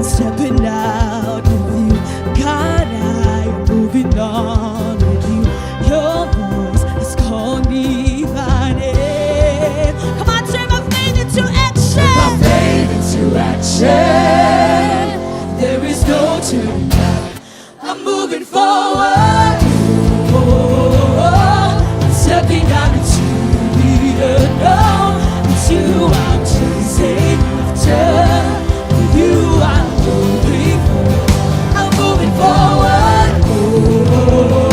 stepping out with you. God, I am moving on with you. Your voice is calling me by name. Come on, turn my faith into action. My faith into action. There is no turning back. I'm moving forward. I'm stepping out into the unknown. With you, I'm chasing after. With you, I'm moving forward. I'm moving forward.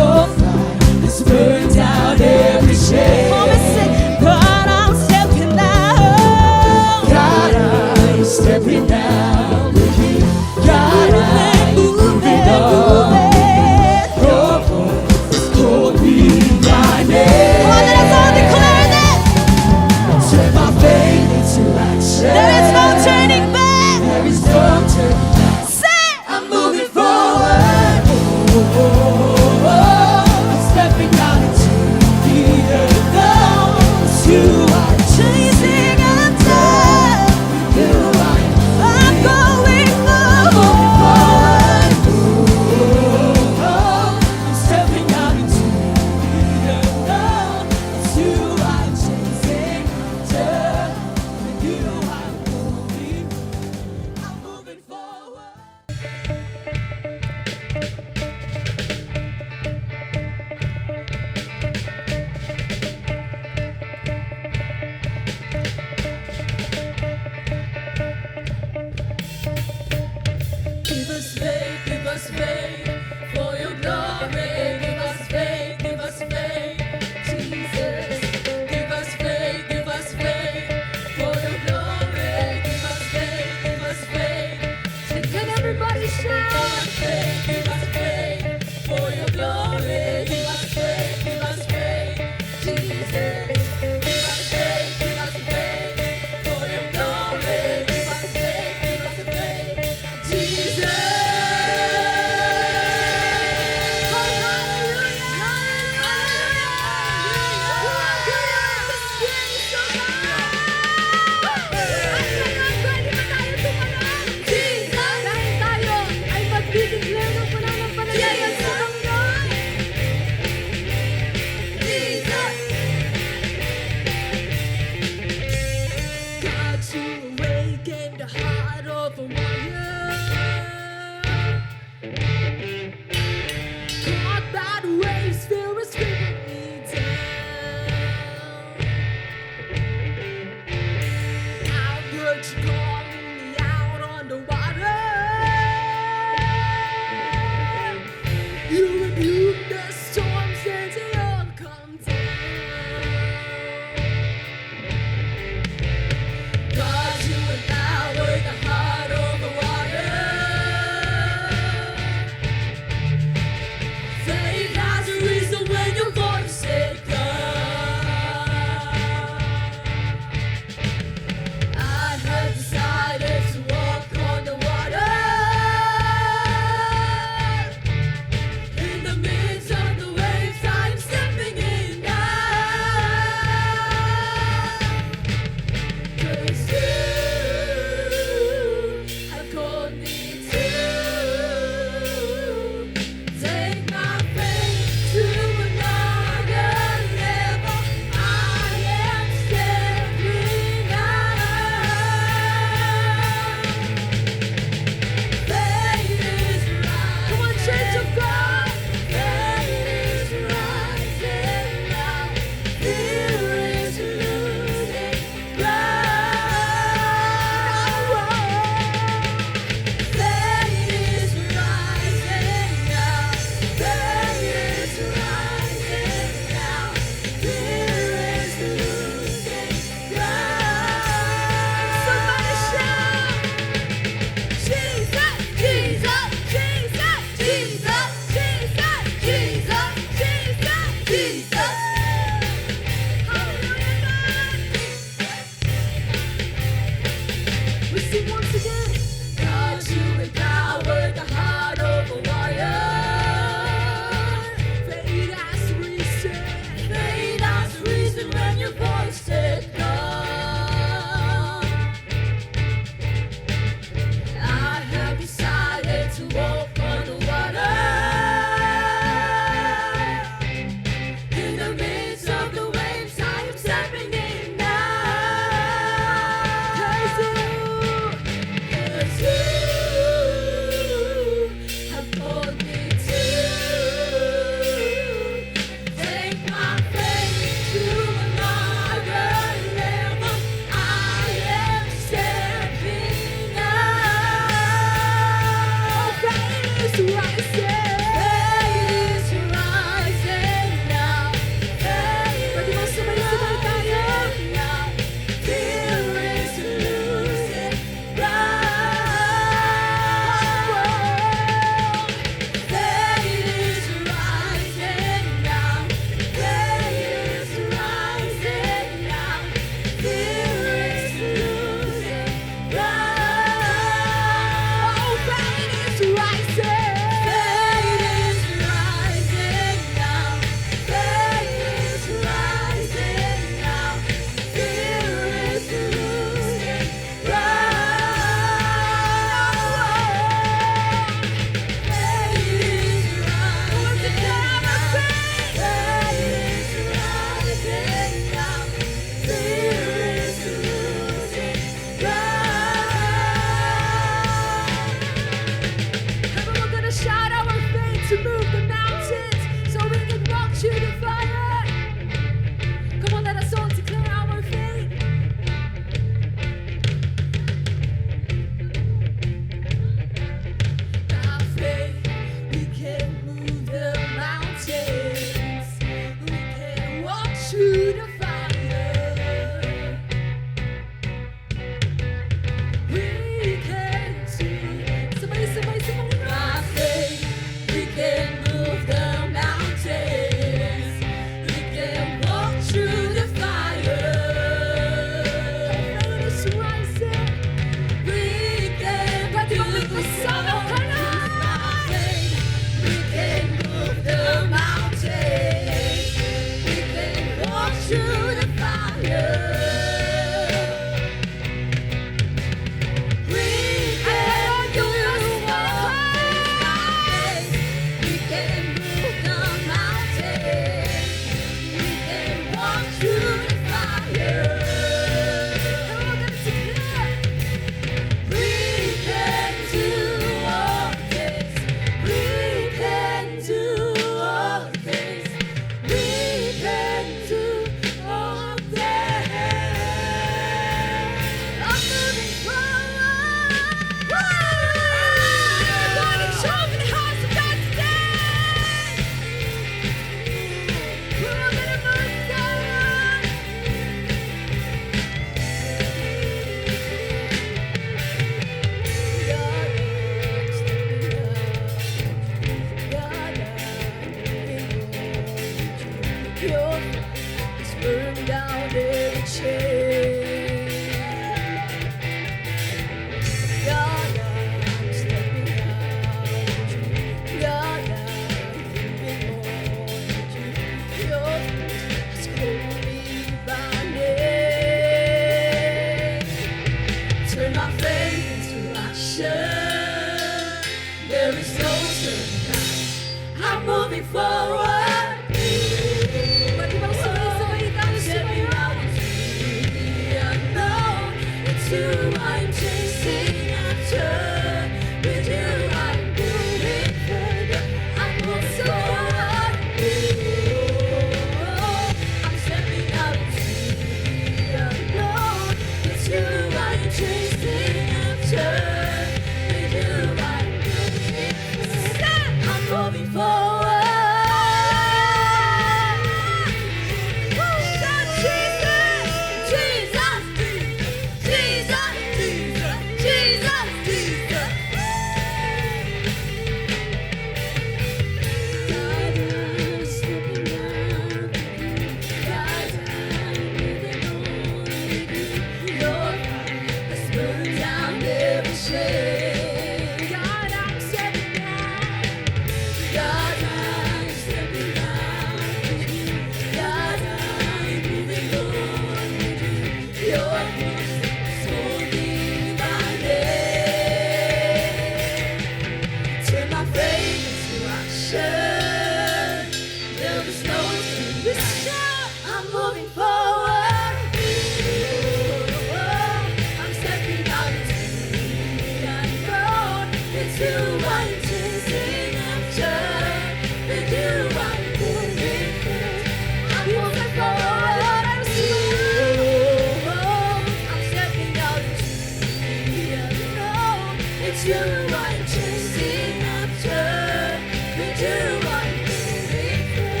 do what I'm chasing after. We do what I'm living for.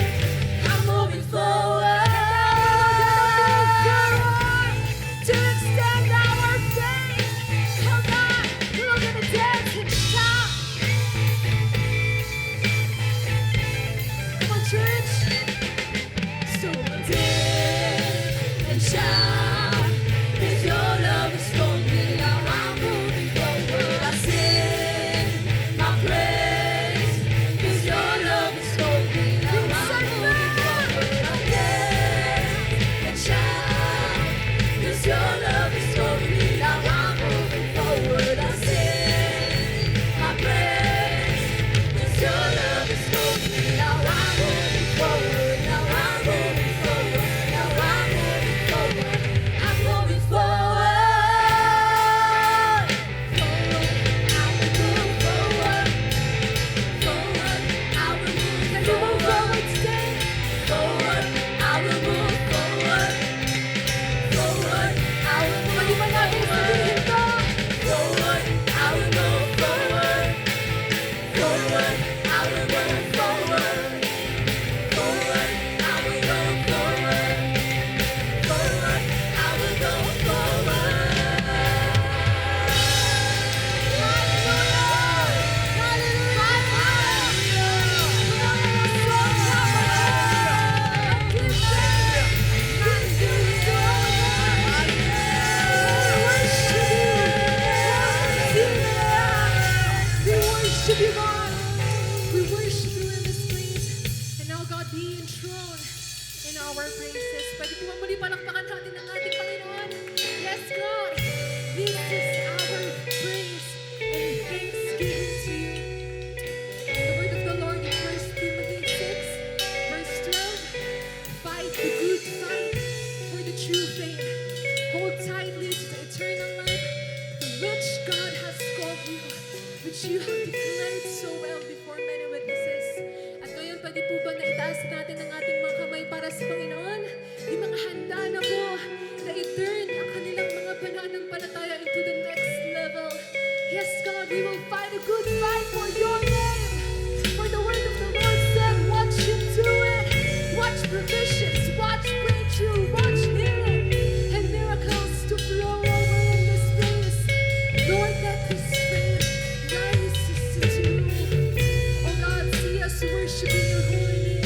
I'm moving forward to extend our faith. Come on, we're all gonna dance and shout. Come on, church. So we'll dance and shout, 'cause your love is for me. Now I'm moving forward. I sing my praise, 'cause your love is for me. Now I'm moving forward. I dance and shout, 'cause your love is for me. Now I'm moving forward. I sing my praise, 'cause your love is for me. Now I'm moving forward. Now I'm moving forward. Now I'm moving forward. I'm moving forward. Forward. I will move forward. Forward. I will move. Can you move forward today? Forward. I will move forward. Forward. I will move. Pwede ba natin sabihin to? Forward. I will move forward. Forward. I will move forward. Forward. I will go forward. Forward. I will go forward. We worship you, God. We worship you in this place. And now, God, be enthroned in our praises. Pwede po muli palakpakan natin ang ating Panginoon. Yes, God. This is our praise and thanksgiving to you. The word of the Lord in 1 Timothy 6, verse 12. Fight the good fight for the true faith. Hold tightly to the eternal life, to which God has called you, which you have declared so well before many witnesses. At ngayon, pwede po ba na itaas natin ang ating mga kamay para sa Panginoon? Yung mga handa na po na i-turn ang kanilang mga pananampalataya into the next level. Yes, God, we will fight a good fight for your name. For the word of the Lord said, watch him do it. Watch provisions, watch breakthrough, watch healing, and miracles to flow over in this place. Lord, let this faith rise to you. Oh God, see us worshiping your holy name.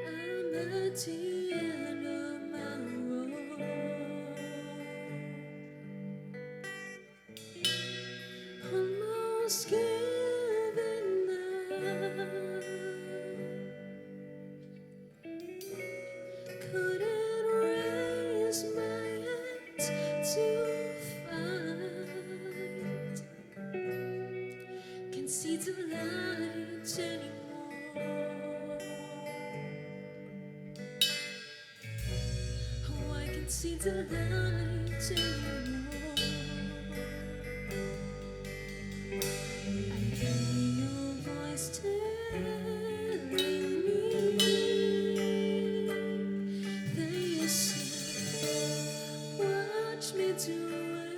I'm at the end of my road, almost giving up. Couldn't raise my hands to fight. Can't see the light anymore. Oh, I can see the light anymore. I hear your voice telling me that you say, watch me do it.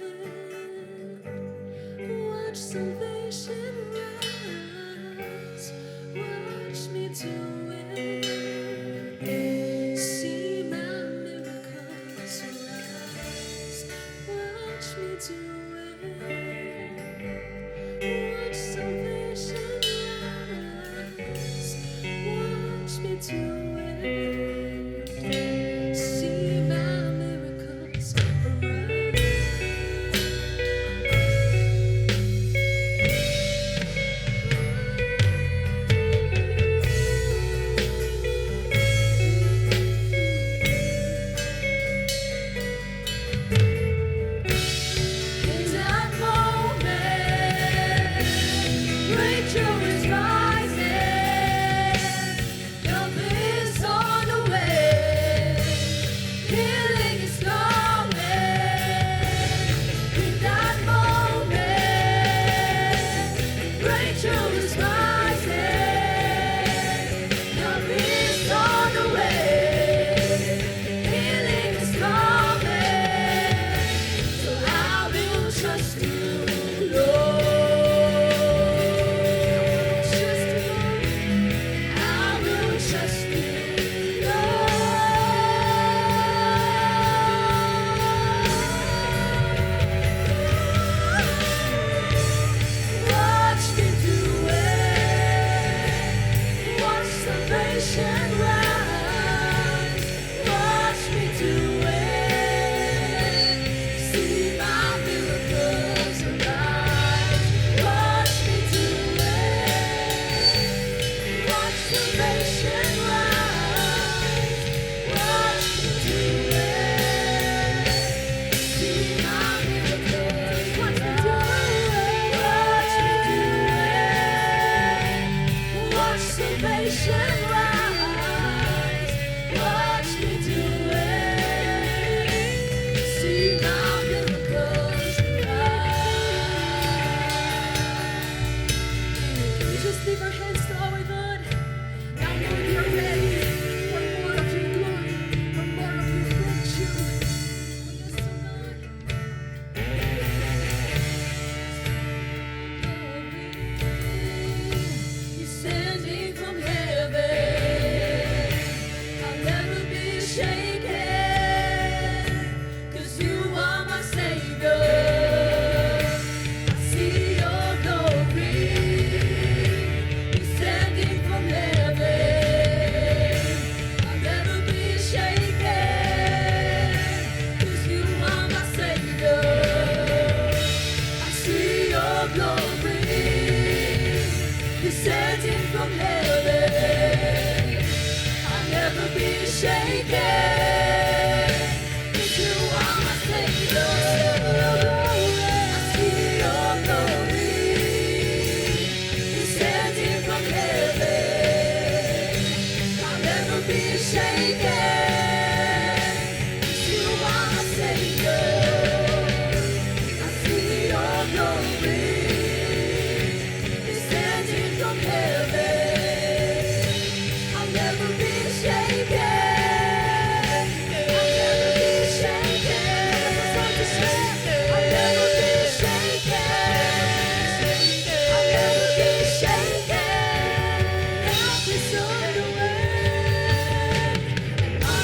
Watch salvation rise. Watch me do it. See my miracles rise. Watch me do it. Watch salvation rise. Watch me do it. See my miracles arise. shaken. You are my Savior. I see your glory descending from heaven. I'll never be shaken. You are my Savior. I see your glory descending from heaven. I'll never be shaken. I'll never be shaken. I'll never be shaken. I'll never be shaken. Help is on the way. And I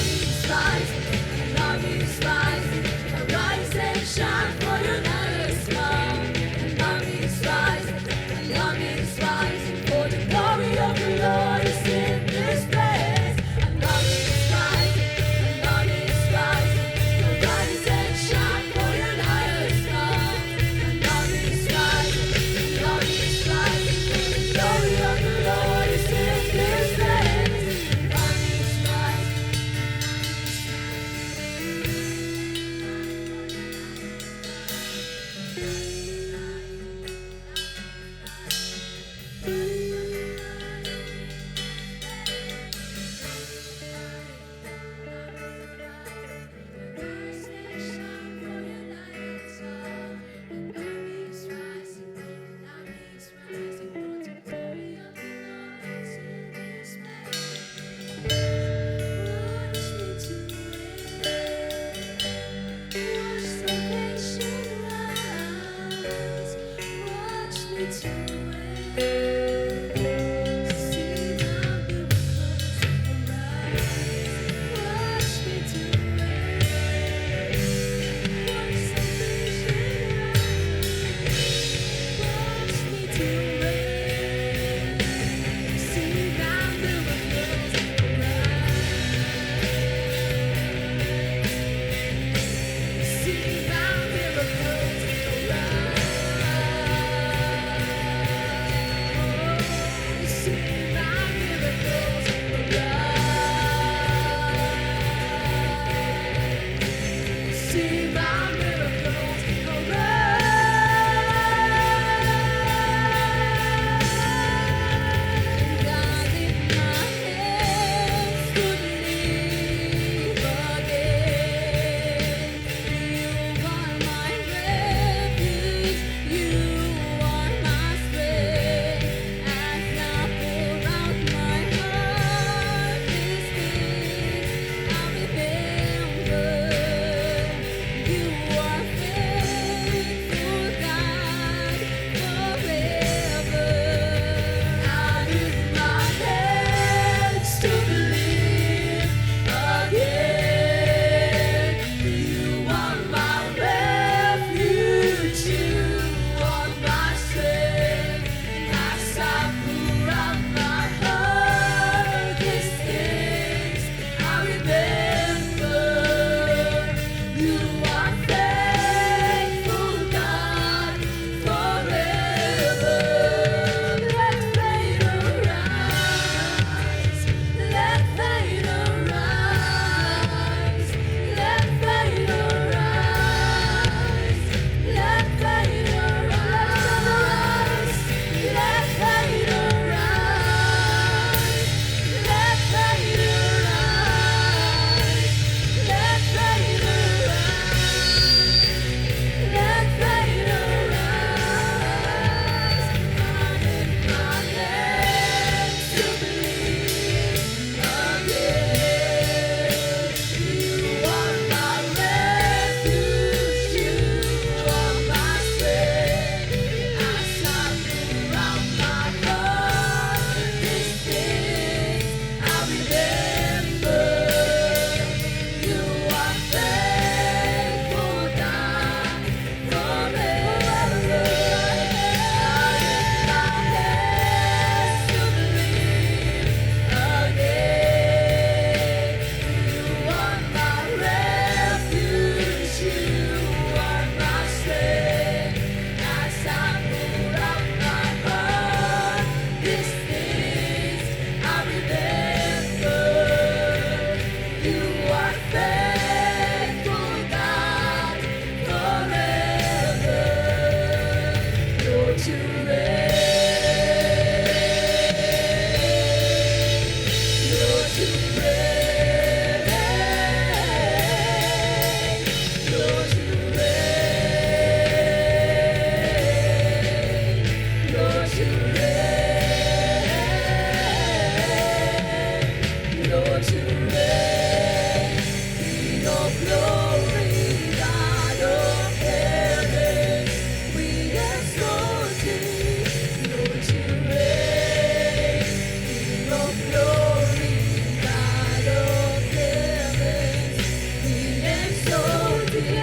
reign, King of glory, God of heaven, we exalt thee. Lord, you reign, King of glory, God of heaven, we exalt thee.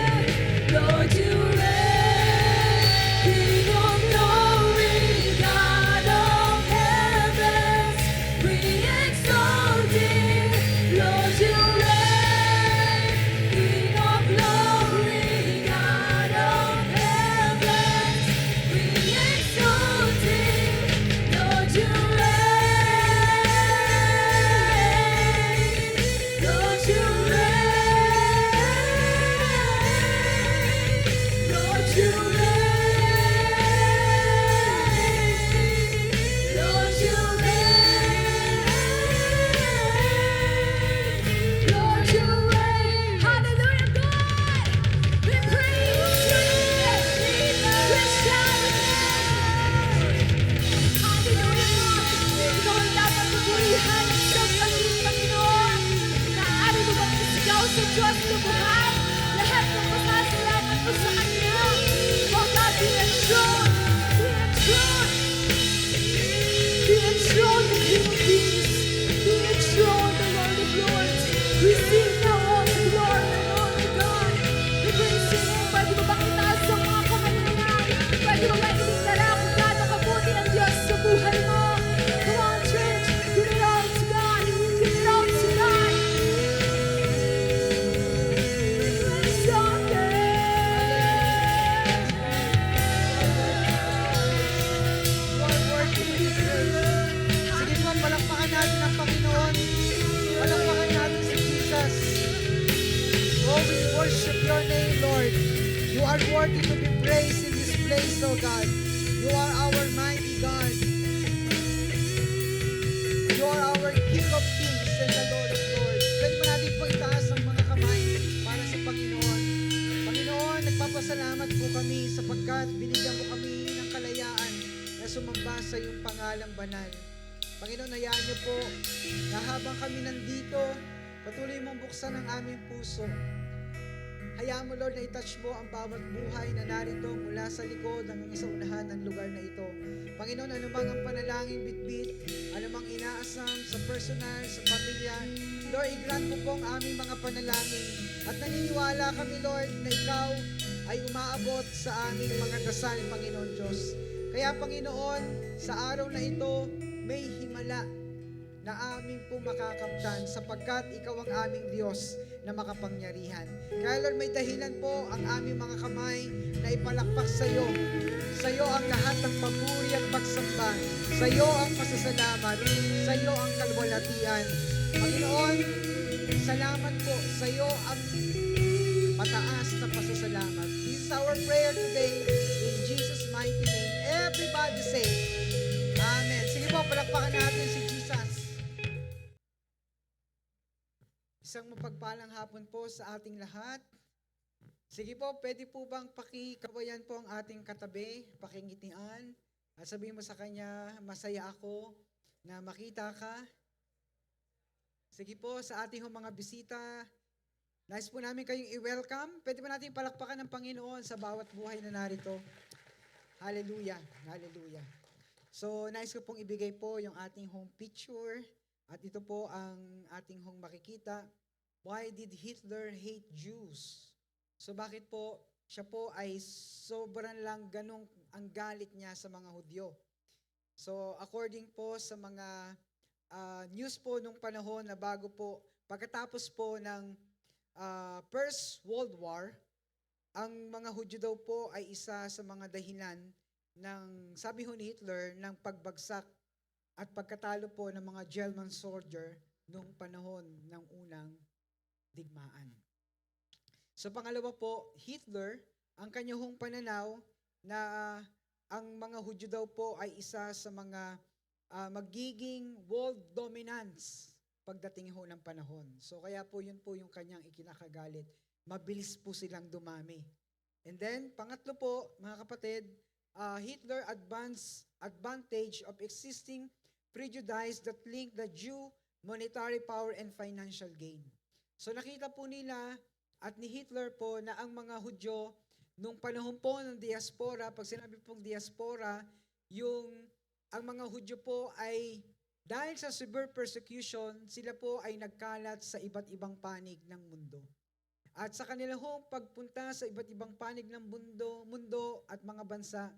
Lord, you reign, King of glory, God of heaven, we exalt thee. Lord, you reign, King of glory, God of heaven, we exalt thee. Lord, you reign, Lord, you reign, Lord, you reign, Lord, you reign, Lord, you reign. Hallelujah, God. We praise you. We shout. Hallelujah, God. Ikaw ang dapat pupurihan at sasabihin, Panginoon. Maaari mo bang isigaw sa Diyos lubuhan? Lahat ng pasasalamat mo sa Kanya. Oh God, be enthroned. Be enthroned. Be enthroned, the King of Kings. Be enthroned, the Lord of Lords. Receive now all the glory and honor, God. We praise your name. Pwede mo bang itaas ang mga kamay na yan? Pwede mo bang itingala kung gaano kabuti ang Diyos sa buhay mo? Come on, church. Give it all to God. Give it all to God. Praise your name. Lord, worship you, Jesus. Sige po, palakpakan natin ang Panginoon. Palakpakan natin si Jesus. Oh, we worship your name, Lord. You are worthy to be praised in this place, oh God. You are our mighty God. You are our King of Kings and the Lord of Lords. Pwede ba natin po itaas ang mga kamay para sa Panginoon? Panginoon, nagpapasalamat po kami sapagkat binigyan mo kami ng kalayaan na sumamba sa iyong pangalang banal. Panginoon, hayaan niyo po na habang kami nandito, patuloy mong buksan ang aming puso. Hayaan mo, Lord, na itouch mo ang bawat buhay na narito mula sa likod hanggang sa unahan ng lugar na ito. Panginoon, anumang ang panalangin bitbit, anumang inaasam sa personal, sa pamilya, Lord, i-grant mo po ang aming mga panalangin. At naniniwala kami, Lord, na Ikaw ay umaabot sa aming mga dasal, Panginoon Diyos. Kaya, Panginoon, sa araw na ito, may himala na aming po makakamtan sapagkat Ikaw ang aming Diyos na makapangyarihan. Kaya Lord, may dahilan po ang aming mga kamay na ipalakpak sa iyo. Sa iyo ang lahat ng papuri at pagsamba. Sa iyo ang pasasalamat. Sa iyo ang kalwalhatian. Panginoon, salamat po. Sa iyo ang mataas na pasasalamat. This is our prayer today in Jesus' mighty name. Everybody say, Amen. Sige po, palakpakan natin si Jesus. Isang mapagpalang hapon po sa ating lahat. Sige po, pwede po bang pakikabayan po ang ating katabi, pakingitian, at sabihin mo sa kanya, masaya ako na makita ka. Sige po, sa ating mga bisita, nais po namin kayong i-welcome. Pwede ba natin palakpakan ng Panginoon sa bawat buhay na narito? Hallelujah, hallelujah. So, nais ko pong ibigay po yung ating home picture, at ito po ang ating home makikita. Why did Hitler hate Jews? So bakit po siya po ay sobrang lang ganong ang galit niya sa mga Hudyo? So according po sa mga news po nung panahon na bago po, pagkatapos po ng First World War, ang mga Hudyo daw po ay isa sa mga dahilan ng, sabi ho ni Hitler, ng pagbagsak at pagkatalo po ng mga German soldier nung panahon ng unang digmaan. So pangalawa po, Hitler, ang kanyang pananaw na ang mga Hudyo daw po ay isa sa mga magiging world dominance pagdating ho ng panahon. So kaya po yun po yung kanyang ikinakagalit. Mabilis po silang dumami. And then, pangatlo po, mga kapatid, Hitler advantage of existing prejudice that link the Jew monetary power and financial gain. So nakita po nila at ni Hitler po na ang mga Hudyo nung panahon po ng diaspora, pag sinabi pong diaspora, ang mga Hudyo po ay dahil sa severe persecution, sila po ay nagkalat sa iba't ibang panig ng mundo. At sa kanilang pagpunta sa iba't ibang panig ng mundo at mga bansa,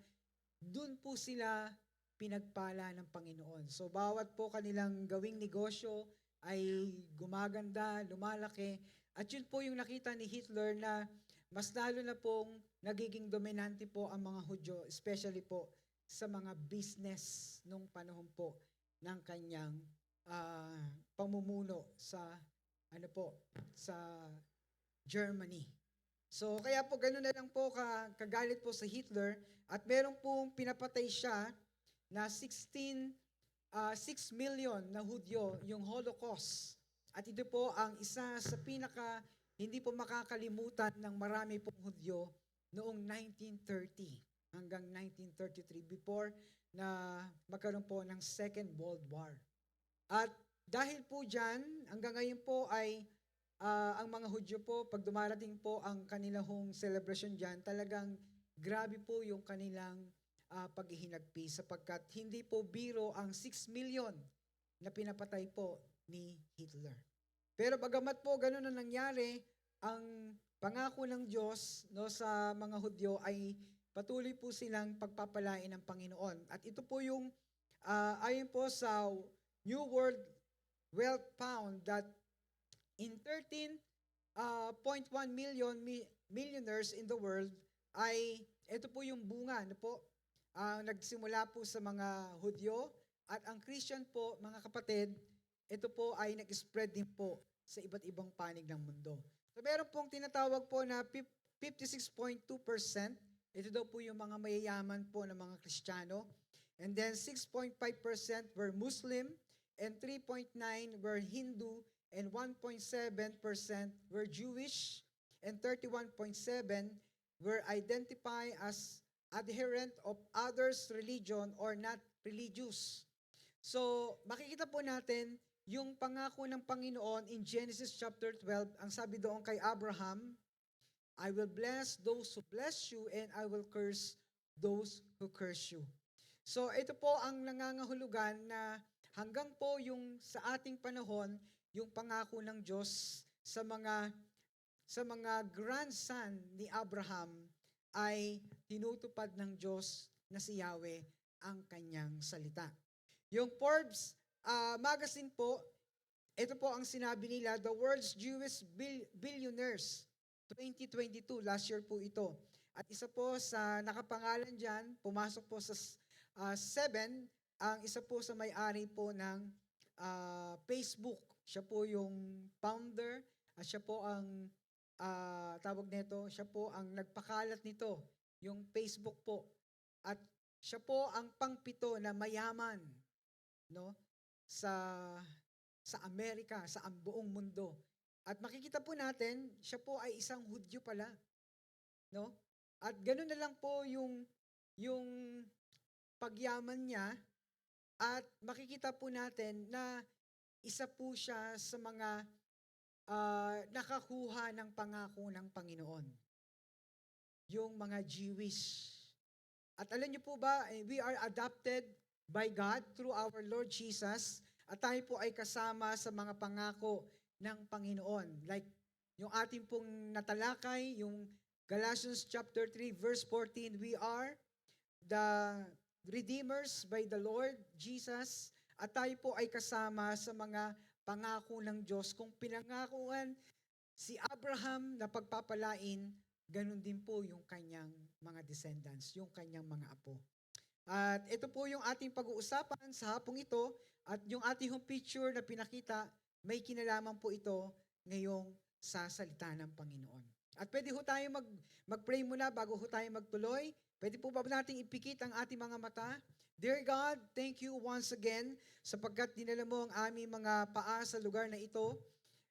dun po sila pinagpala ng Panginoon. So bawat po kanilang gawing negosyo ay gumaganda, lumalaki. At yun po yung nakita ni Hitler na mas lalo na pong nagiging dominante po ang mga Hudyo, especially po sa mga business nung panahon po ng kanyang pamumuno sa sa Germany. So kaya po ganoon na lang po kagalit po sa Hitler at meron pong pinapatay siya na 6 million na Hudyo, yung Holocaust. At ito po ang isa sa hindi po makakalimutan ng marami pong Hudyo noong 1930 hanggang 1933 before na magkaroon po ng Second World War. At dahil po dyan, hanggang ngayon po ay ang mga Hudyo po, pag dumarating po ang kanilang celebration dyan, talagang grabe po yung kanilang paghihinagpi sapagkat hindi po biro ang 6 million na pinapatay po ni Hitler. Pero bagamat po ganun ang nangyari, ang pangako ng Diyos sa mga Hudyo ay patuloy po silang pagpapalain ng Panginoon. At ito po yung ayon po sa New World Wealth Fund that in 13.1 million millionaires in the world ay ito po yung bunga nagsimula po sa mga Hudyo at ang Christian po, mga kapatid, ito po ay nag-spread din po sa iba't ibang panig ng mundo. So meron pong tinatawag po na 56.2%. Ito daw po yung mga mayayaman po ng mga Kristiyano. And then 6.5% were Muslim and 3.9% were Hindu and 1.7% were Jewish and 31.7% were identified as adherent of others' religion or not religious. So, makikita po natin yung pangako ng Panginoon in Genesis chapter 12, ang sabi doon kay Abraham, I will bless those who bless you and I will curse those who curse you. So, ito po ang nangangahulugan na hanggang po yung sa ating panahon, yung pangako ng Diyos sa mga grandson ni Abraham ay tinutupad ng Diyos na si Yahweh ang kanyang salita. Yung Forbes magazine po, ito po ang sinabi nila, the world's Jewish billionaires 2022, last year po ito. At isa po sa nakapangalan dyan, pumasok po sa 7, ang isa po sa may-ari po ng Facebook. Siya po yung founder at siya po ang tawag nito, siya po ang nagpakalat nito, yung Facebook po. At siya po ang pang-7 na mayaman sa Amerika, sa buong mundo. At makikita po natin, siya po ay isang Hudyo pala. At ganoon na lang po yung pagyaman niya at makikita po natin na isa po siya sa mga nakakuha ng pangako ng Panginoon. Yung mga Jewish. At alam niyo po ba, we are adopted by God through our Lord Jesus at tayo po ay kasama sa mga pangako ng Panginoon. Like yung ating pong natalakay, yung Galatians chapter 3 verse 14, we are the redeemers by the Lord Jesus at tayo po ay kasama sa mga pangako ng Diyos. Kung pinangakuan si Abraham na pagpapalain, ganun din po yung kanyang mga descendants, yung kanyang mga apo. At ito po yung ating pag-uusapan sa hapong ito at yung ating picture na pinakita, may kinalaman po ito ngayong sa salita ng Panginoon. At pwede ho tayo mag-pray muna bago ho tayo magtuloy. Pwede po ba nating ipikit ang ating mga mata? Dear God, thank you once again sapagkat dinala mo ang aming mga paa sa lugar na ito.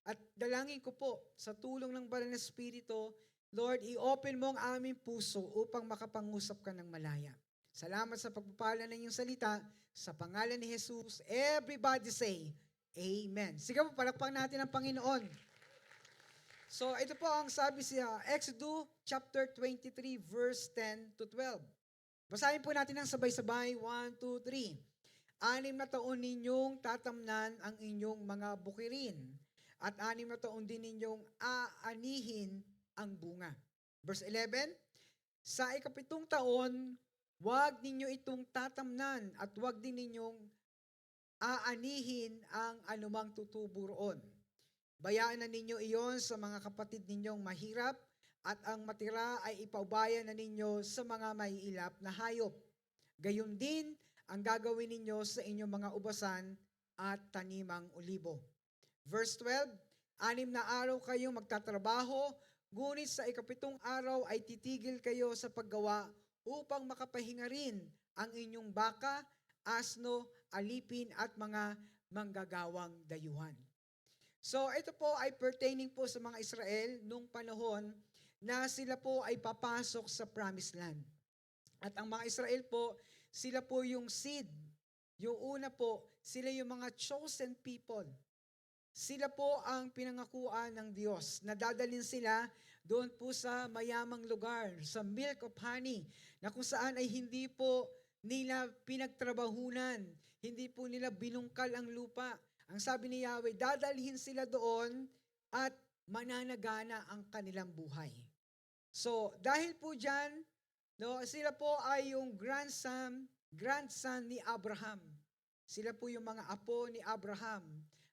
At dalangin ko po sa tulong ng Banal na Espiritu, Lord, i-open mo ang aming puso upang makapangusap ka ng malaya. Salamat sa pagpapala ng iyong salita. Sa pangalan ni Jesus, everybody say, Amen. Sige po, palakpakan natin ang Panginoon. So, ito po ang sabi sa Exodus chapter 23, verse 10 to 12. Basahin po natin ng sabay-sabay. 1, 2, 3. 6 na taon ninyong tatamnan ang inyong mga bukirin, at 6 na taon din ninyong aanihin ang bunga. Verse 11, sa ikapitong taon, huwag ninyo itong tatamnan at huwag din ninyong aanihin ang anumang tutubo roon. Bayaan na ninyo iyon sa mga kapatid ninyong mahirap, at ang matira ay ipaubayan na ninyo sa mga maiilap na hayop. Gayon din ang gagawin ninyo sa inyong mga ubasan at tanimang olibo. Verse 12, 6 na araw kayong magtatrabaho, ngunit sa ikapitong araw ay titigil kayo sa paggawa upang makapahinga rin ang inyong baka, asno, alipin at mga manggagawang dayuhan. So ito po ay pertaining po sa mga Israel nung panahon na sila po ay papasok sa Promised Land. At ang mga Israel po, sila po yung seed. Yung una po, sila yung mga chosen people. Sila po ang pinangakuan ng Diyos. Nadadalin sila doon po sa mayamang lugar, sa milk of honey, na kung saan ay hindi po nila pinagtrabahunan, hindi po nila binungkal ang lupa. Ang sabi ni Yahweh, dadalhin sila doon at mananagana ang kanilang buhay. So, dahil po dyan, no, sila po ay yung grandson ni Abraham. Sila po yung mga apo ni Abraham.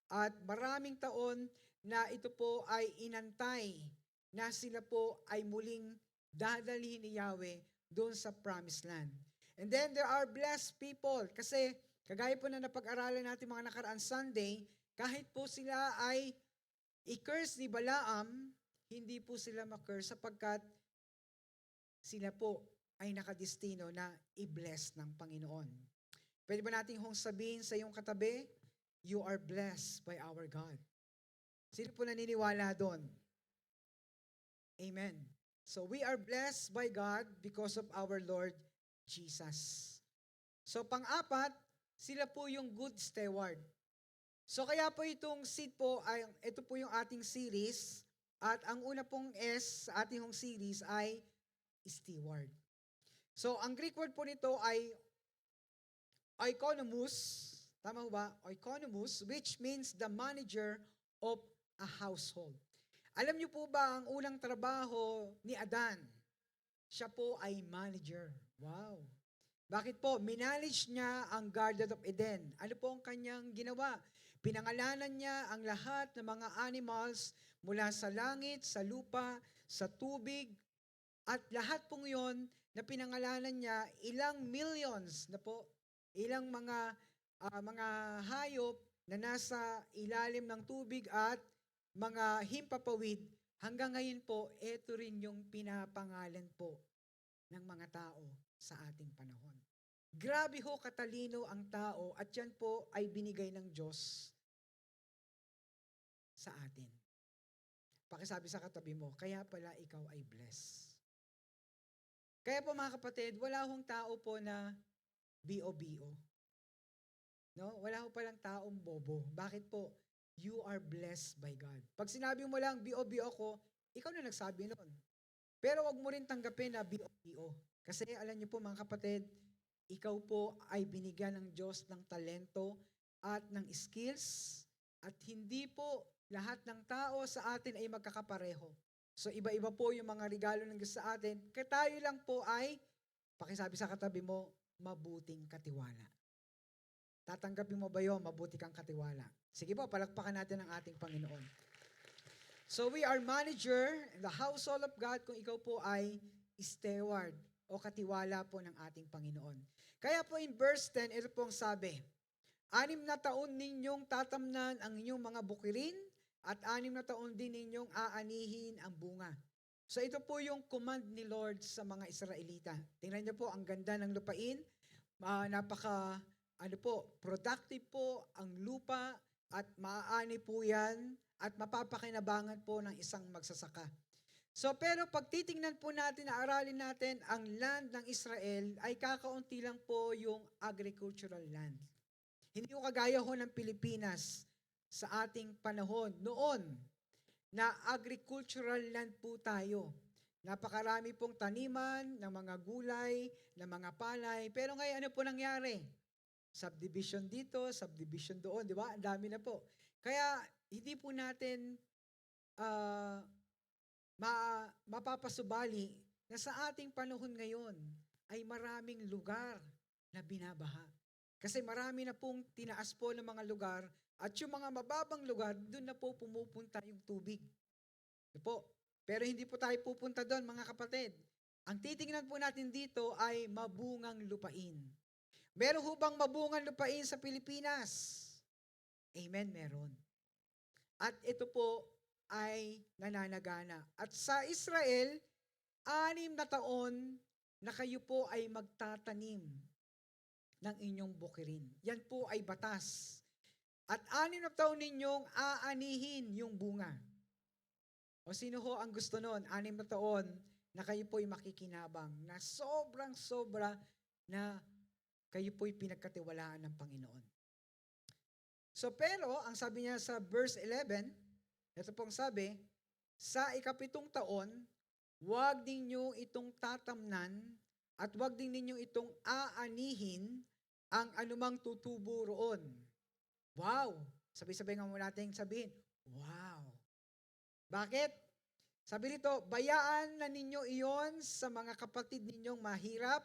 At maraming taon na ito po ay inantay na sila po ay muling dadalhin ni Yahweh doon sa Promised Land. And then there are blessed people kasi kagaya po na napag-aralan natin mga nakaraan Sunday, kahit po sila ay i-curse ni Balaam, hindi po sila ma-curse sapagkat sila po ay nakadestino na i-bless ng Panginoon. Pwede ba natin hong sabihin sa iyong katabi, you are blessed by our God. Sino po naniniwala doon? Amen. So we are blessed by God because of our Lord Jesus. So pang-apat, sila po yung good steward. So kaya po itong seed po, ito po yung ating series. At ang una pong S sa ating series ay steward. So ang Greek word po nito ay oikonomos. Tama ho ba? Oikonomos, which means the manager of a household. Alam niyo po ba ang unang trabaho ni Adan? Siya po ay manager. Wow. Bakit po? Minanage niya ang Garden of Eden. Ano po ang kanyang ginawa? Pinangalanan niya ang lahat ng mga animals mula sa langit, sa lupa, sa tubig, at lahat pong yon na pinangalanan niya, ilang millions na po, ilang mga hayop na nasa ilalim ng tubig at mga himpapawid, hanggang ngayon po, ito rin yung pinapangalan po ng mga tao sa ating panahon. Grabe ho katalino ang tao at yan po ay binigay ng Diyos sa atin. Pakisabi sa katabi mo, kaya pala ikaw ay blessed. Kaya po mga kapatid, wala hong tao po na B.O.B.O. No? Wala ho palang taong bobo. Bakit po? You are blessed by God. Pag sinabi mo lang B.O.B.O. ko, ikaw na nagsabi nun. Pero wag mo rin tanggapin na B.O.B.O. Kasi alam niyo po mga kapatid, ikaw po ay binigyan ng Diyos ng talento at ng skills at hindi po lahat ng tao sa atin ay magkakapareho. So iba-iba po yung mga regalo ng Diyos sa atin. Kaya tayo lang po ay, pakisabi sa katabi mo, mabuting katiwala. Tatanggapin mo ba yun, mabuti kang katiwala? Sige po, palakpakan natin ang ating Panginoon. So we are manager in the household of God kung ikaw po ay steward o katiwala po ng ating Panginoon. Kaya po in verse 10, ito pong sabi, 6 na taon ninyong tatamnan ang inyong mga bukirin at 6 na taon din ninyong aanihin ang bunga. So ito po yung command ni Lord sa mga Israelita. Tingnan niyo po, ang ganda ng lupain, productive po ang lupa at maaani po yan at mapapakinabangan po ng isang magsasaka. So pero pag titingnan po natin, aralin natin, ang land ng Israel ay kakaunti lang po yung agricultural land. Hindi ko kagaya ho ng Pilipinas sa ating panahon noon na agricultural land po tayo. Napakarami pong taniman ng mga gulay, ng mga palay. Pero ngayon ano po nangyari? Subdivision dito, subdivision doon, di ba? Ang dami na po. Kaya hindi po natin ah, mapapasubali na sa ating panahon ngayon ay maraming lugar na binabaha. Kasi marami na pong tinaas po ng mga lugar at yung mga mababang lugar, doon na po pumupunta yung tubig. Ito po. Pero hindi po tayo pupunta doon, mga kapatid. Ang titingnan po natin dito ay mabungang lupain. Meron ho bang mabungang lupain sa Pilipinas? Amen, meron. At ito po ay nananagana. At sa Israel, 6 na taon na kayo po ay magtatanim ng inyong bukirin. Yan po ay batas. At 6 na taon ninyong aanihin yung bunga. O sino ho ang gusto nun? 6 na taon na kayo po'y makikinabang, na sobrang-sobra na kayo po'y pinagkatiwalaan ng Panginoon. So pero, ang sabi niya sa verse 11, ito pong sabi, sa 7 taon, huwag ninyo itong tatamnan at huwag din ninyo itong aanihin ang anumang tutubo roon. Wow! Sabay-sabay nga muna natin sabihin, wow! Bakit? Sabi rito, bayaan na ninyo iyon sa mga kapatid ninyong mahirap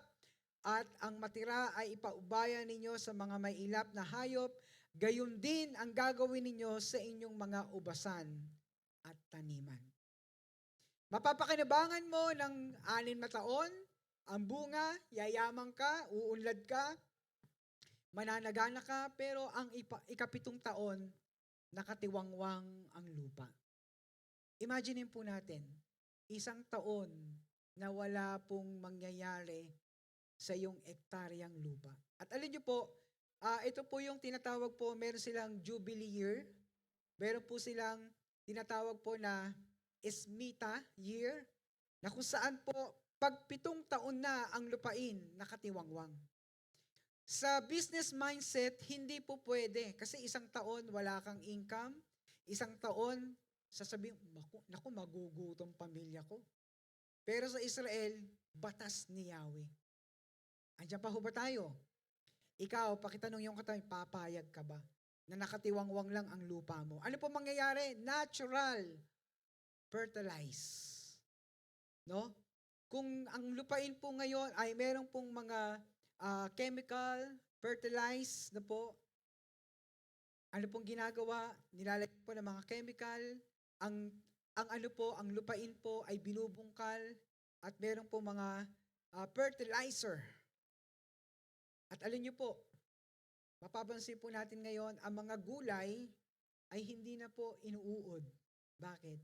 at ang matira ay ipaubaya ninyo sa mga may ilap na hayop, gayon din ang gagawin ninyo sa inyong mga ubasan at taniman. Mapapakinabangan mo ng 6 na taon, ang bunga, yayaman ka, uunlad ka, mananagana ka, pero ang 7 taon, nakatiwangwang ang lupa. Imaginin po natin, 1 taon na wala pong mangyayari sa iyong ektaryang lupa. At alam niyo po, ito po yung tinatawag po, meron silang Jubilee year, meron po silang tinatawag po na Esmita year, na kung saan po, pag 7 taon na ang lupain, nakatiwangwang. Sa business mindset, hindi po pwede. Kasi 1 taon, wala kang income. 1 taon, sasabihin, naku, magugutom pamilya ko. Pero sa Israel, batas ni Yahweh. Andiyan pa ho ba tayo? Ikaw, pakitanong yung katabi, papayag ka ba? Na nakatiwangwang lang ang lupa mo. Ano po mangyayari? Natural. Fertilize. No? Kung ang lupain po ngayon ay meron pong mga chemical, fertilize na po, ano pong ginagawa? Nilalagay po ng mga chemical, ang ano po, ang lupain po ay binubungkal at meron po mga fertilizer. At alam niyo po, mapapansin po natin ngayon, ang mga gulay ay hindi na po inuuod. Bakit?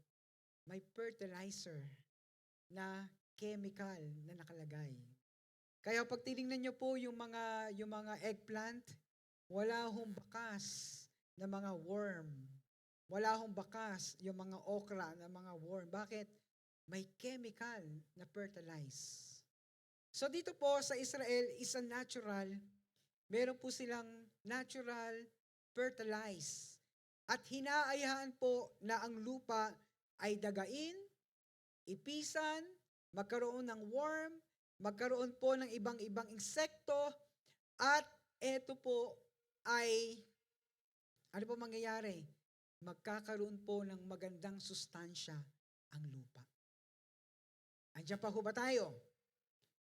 May fertilizer na chemical na nakalagay. Kaya pag tinignan niyo po yung mga eggplant, wala hong bakas na mga worm. Wala hong bakas yung mga okra na mga worm. Bakit? May chemical na fertilize. So dito po sa Israel is a natural, meron po silang natural fertilize. At hinaayahan po na ang lupa ay dagain, ipisan, magkaroon ng worm, magkaroon po ng ibang-ibang insekto, at ito po ay, ano po mangyayari? Magkakaroon po ng magandang sustansya ang lupa. Andiyan pa ho ba tayo?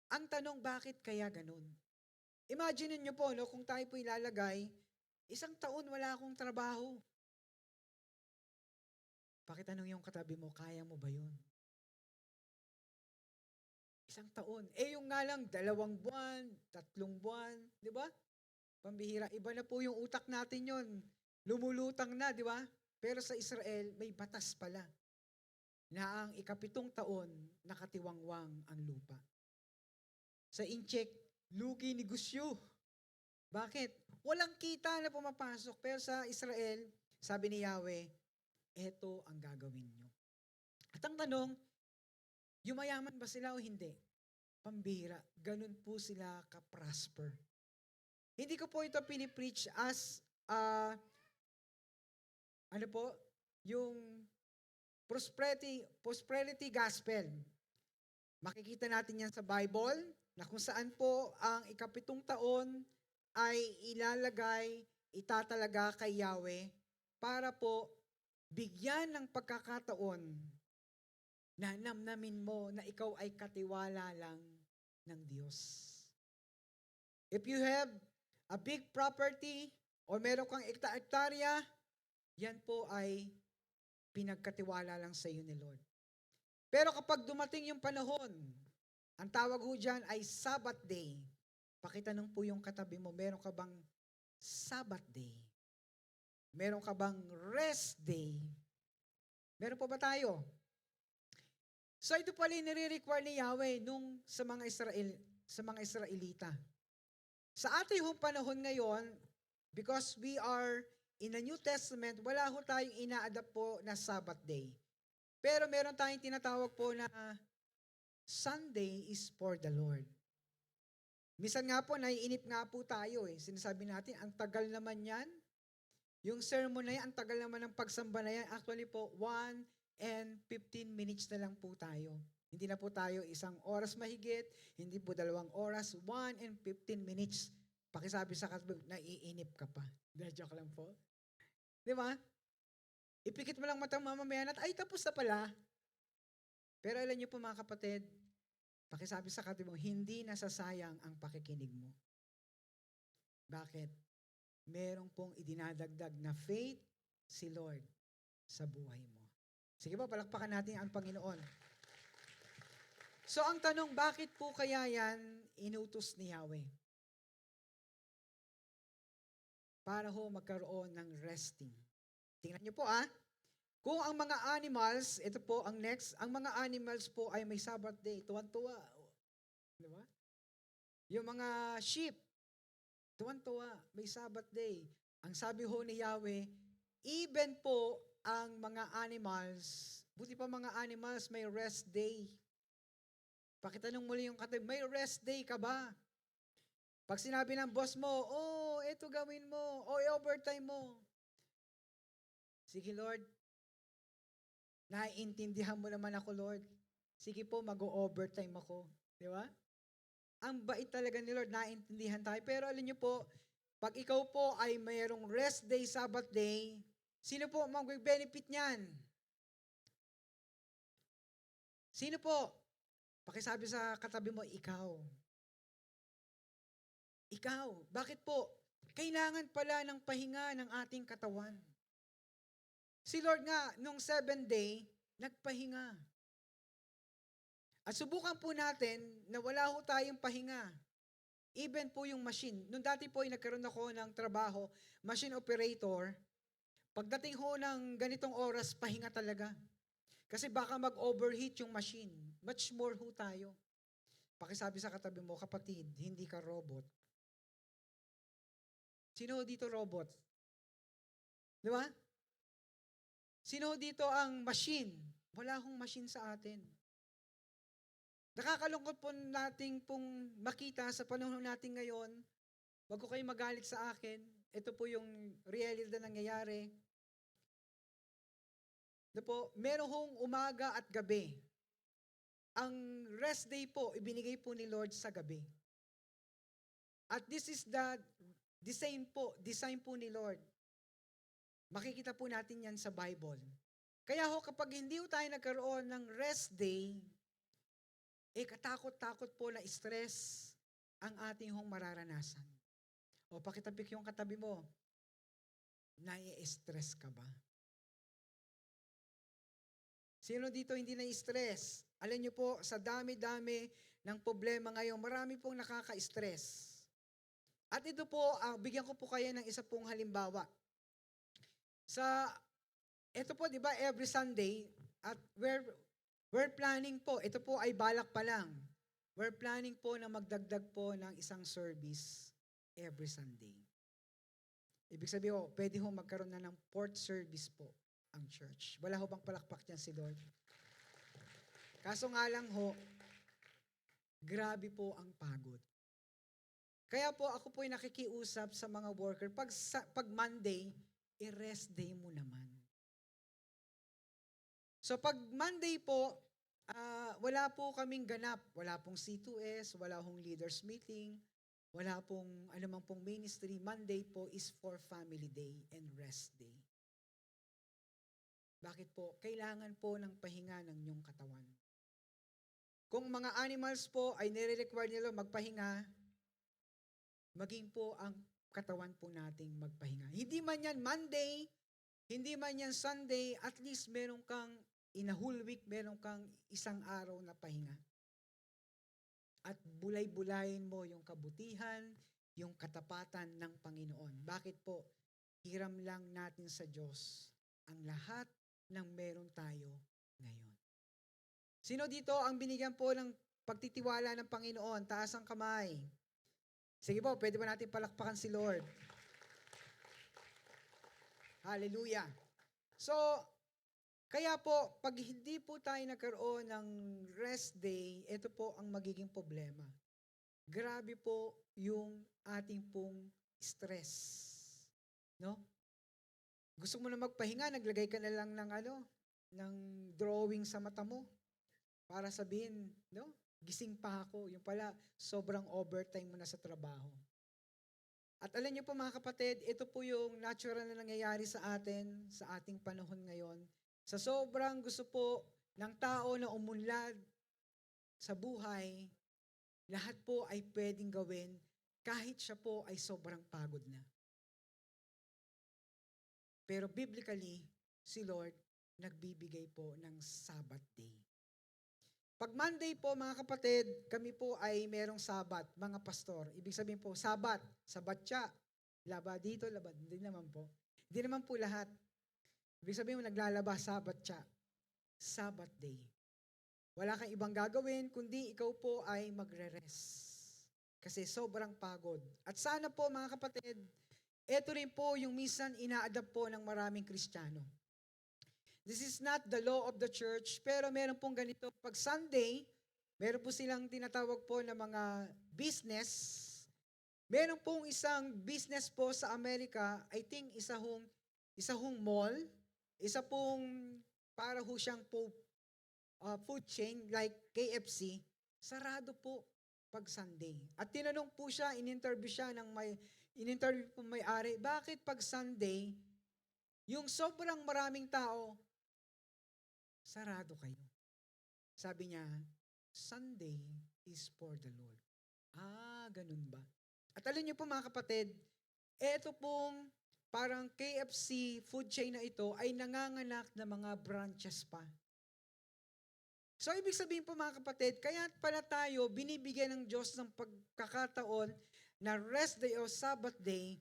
Ang tanong, bakit kaya ganun? Imagine niyo po, no, kung tayo po ilalagay, 1 taon wala akong trabaho. Pakitanong yung katabi mo, kaya mo ba yun? 1 taon. Yung nga lang, 2 buwan, 3 buwan, di ba? Pambihira. Iba na po yung utak natin yon. Lumulutang na, di ba? Pero sa Israel, may batas pala na ang 7 taon, nakatiwangwang ang lupa. Sa incheck, lugi negosyo. Bakit? Walang kita na pumapasok. Pero sa Israel, sabi ni Yahweh, eto ang gagawin nyo. At ang tanong, yumayaman ba sila o hindi? Pambihira. Ganun po sila ka-prosper. Hindi ko po ito pinipreach as ano po, yung prosperity gospel. Makikita natin yan sa Bible na kung saan po ang ikapitong taon ay ilalagay, itatalaga kay Yahweh para po bigyan ng pagkakataon na namnamin mo na ikaw ay katiwala lang ng Diyos. If you have a big property o meron kang ektarya, yan po ay pinagkatiwala lang sa iyo ni Lord. Pero kapag dumating yung panahon, ang tawag ho dyan ay Sabbath day. Pakitanong po yung katabi mo, meron ka bang Sabbath day? Meron ka bang rest day? Meron po ba tayo? So ito pala yung nire-require ni Yahweh nung sa mga Israelita. Sa ating hong panahon ngayon, because we are in the New Testament, wala ho tayong ina-adapt po na Sabbath day. Pero meron tayong tinatawag po na Sunday is for the Lord. Minsan nga po, naiinip nga po tayo eh. Sinasabi natin, ang tagal naman yan. Yung sermon na yan, ang tagal naman ng pagsamba na yan. Actually po, 1 and 15 minutes na lang po tayo. Hindi na po tayo 1 oras mahigit, hindi po 2 oras, 1 and 15 minutes. Pakisabi sa katbog, naiinip ka pa. Joke lang po. Di ba? Ipikit mo lang matang mamamayan at ay tapos na pala. Pero alam niyo po mga kapatid, pakisabi sa katbog, hindi nasasayang ang pakikinig mo. Bakit? Merong pong idinadagdag na faith si Lord sa buhay mo. Sige po, palakpakan natin ang Panginoon. So ang tanong, bakit po kaya yan inutos ni Yahweh? Para ho magkaroon ng resting. Tingnan niyo po kung ang mga animals, ito po ang next, ang mga animals po ay may Sabbath day, tuwan-tuwa. Di ba? Yung mga sheep, tuwan-tuwa, may Sabbath day. Ang sabi ho ni Yahweh, even po ang mga animals, buti pa mga animals, may rest day. Pakitanong muli yung katabi, may rest day ka ba? Pag sinabi ng boss mo, ito gawin mo, overtime mo. Sige Lord, naiintindihan mo naman ako Lord. Sige po, mag-overtime ako. Di ba? Ang bait talaga ni Lord, naiintindihan tayo. Pero alam niyo po, pag ikaw po ay mayroong rest day, Sabbath day, sino po mag-benefit niyan? Sino po? Pakisabi sa katabi mo, ikaw. Ikaw. Bakit po? Kailangan pala ng pahinga ng ating katawan. Si Lord nga, nung 7th day, nagpahinga. At subukan po natin na wala ho tayong pahinga. Even po yung machine. Nung dati po ay nagkaroon ako ng trabaho, machine operator, pagdating ho ng ganitong oras, pahinga talaga. Kasi baka mag-overheat yung machine. Much more ho tayo. Pakisabi sa katabi mo, kapatid, hindi ka robot. Sino dito robot? Di ba? Sino dito ang machine? Wala akong machine sa atin. Nakakalungkot po nating pong makita sa panahon natin ngayon, wag ko kayo magalit sa akin, ito po yung realidad na nangyayari. Po, meron hong umaga at gabi. Ang rest day po, ibinigay po ni Lord sa gabi. At this is the design po ni Lord. Makikita po natin yan sa Bible. Kaya ho, kapag hindi ho tayo nagkaroon ng rest day, katakot-takot po na stress ang ating hong mararanasan. O pakitapik yung katabi mo, nai-stress ka ba? Sino dito hindi na-stress? Alam niyo po, sa dami-dami ng problema ngayon, marami pong nakaka-stress. At ito po, bigyan ko po kayo ng isa pong halimbawa. Ito po, di ba, every Sunday, at we're planning po, ito po ay balak pa lang. We're planning po na magdagdag po ng isang service every Sunday. Ibig sabihin po, pwede ho magkaroon na ng 4th service po ang church. Wala ho bang palakpak dyan si Lord? Kaso nga lang ho, grabe po ang pagod. Kaya po ako po ay nakikiusap sa mga worker, pag Monday, i-rest day mo naman. So pag Monday po, wala po kaming ganap. Wala pong C2S, wala pong leaders meeting, wala pong anumang pong ministry. Monday po is for family day and rest day. Bakit po? Kailangan po ng pahinga ng inyong katawan. Kung mga animals po ay nire-require nila magpahinga, maging po ang katawan po nating magpahinga. Hindi man yan Monday, hindi man yan Sunday, at least meron kang in a whole week, meron kang isang araw na pahinga. At bulay-bulayin mo yung kabutihan, yung katapatan ng Panginoon. Bakit po? Hiram lang natin sa Diyos ang lahat ng meron tayo ngayon. Sino dito ang binigyan po ng pagtitiwala ng Panginoon? Taas ang kamay. Sige po, pwede ba natin palakpakan si Lord? Hallelujah. So, kaya po, pag hindi po tayo nagkaroon ng rest day, ito po ang magiging problema. Grabe po yung ating pong stress. No? Gusto mo na magpahinga, naglagay ka na lang ng drawing sa mata mo para sabihin, no? Gising pa ako. Yung pala, sobrang overtime mo na sa trabaho. At alam niyo po mga kapatid, ito po yung natural na nangyayari sa atin, sa ating panahon ngayon. Sa sobrang gusto po ng tao na umunlad sa buhay, lahat po ay pwedeng gawin kahit siya po ay sobrang pagod na. Pero biblically, si Lord nagbibigay po ng Sabbath day. Pag Monday po mga kapatid, kami po ay merong Sabat, mga pastor. Ibig sabihin po, Sabat, sabatya, laba dito, laba, hindi naman po. Hindi naman po lahat. Ibig sabihin mo, naglalaba, sabatya, Sabbath day. Wala kang ibang gagawin, kundi ikaw po ay magre-rest. Kasi sobrang pagod. At sana po mga kapatid, ito rin po yung minsan ina-adapt po ng maraming Kristiyano. This is not the law of the church, pero meron pong ganito. Pag Sunday, meron po silang tinatawag po na mga business. Meron pong isang business po sa Amerika, I think isa hong mall, isa pong para ho siyang po, food chain like KFC, sarado po pag Sunday. At tinanong po siya, in-interview po may-ari, bakit pag Sunday, yung sobrang maraming tao, sarado kayo. Sabi niya, Sunday is for the Lord. Ganun ba? At alam niyo po mga kapatid, eto pong parang KFC food chain na ito ay nanganganak na mga branches pa. So ibig sabihin po mga kapatid, kaya pala tayo binibigyan ng Diyos ng pagkakataon na rest day o Sabbath day,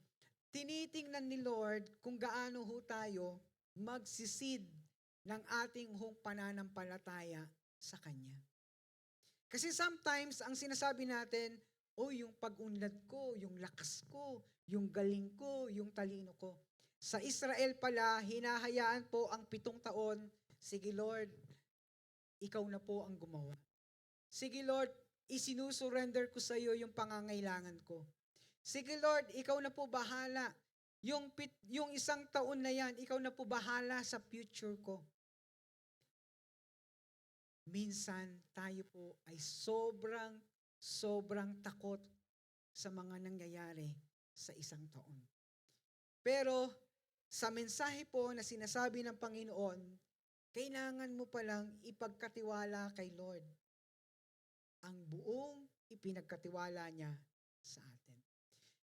tinitingnan ni Lord kung gaano ho tayo magsisid ng ating hong pananampalataya sa Kanya. Kasi sometimes, ang sinasabi natin, yung pag-unlad ko, yung lakas ko, yung galing ko, yung talino ko. Sa Israel pala, hinahayaan po ang 7 taon, sige Lord, ikaw na po ang gumawa. Sige Lord, isinusurrender ko sa iyo yung pangangailangan ko. Sige Lord, ikaw na po bahala. Yung 1 taon na yan, ikaw na po bahala sa future ko. Minsan tayo po ay sobrang takot sa mga nangyayari sa 1 taon. Pero sa mensahe po na sinasabi ng Panginoon, kailangan mo palang ipagkatiwala kay Lord ang buong ipinagkatiwala niya sa atin.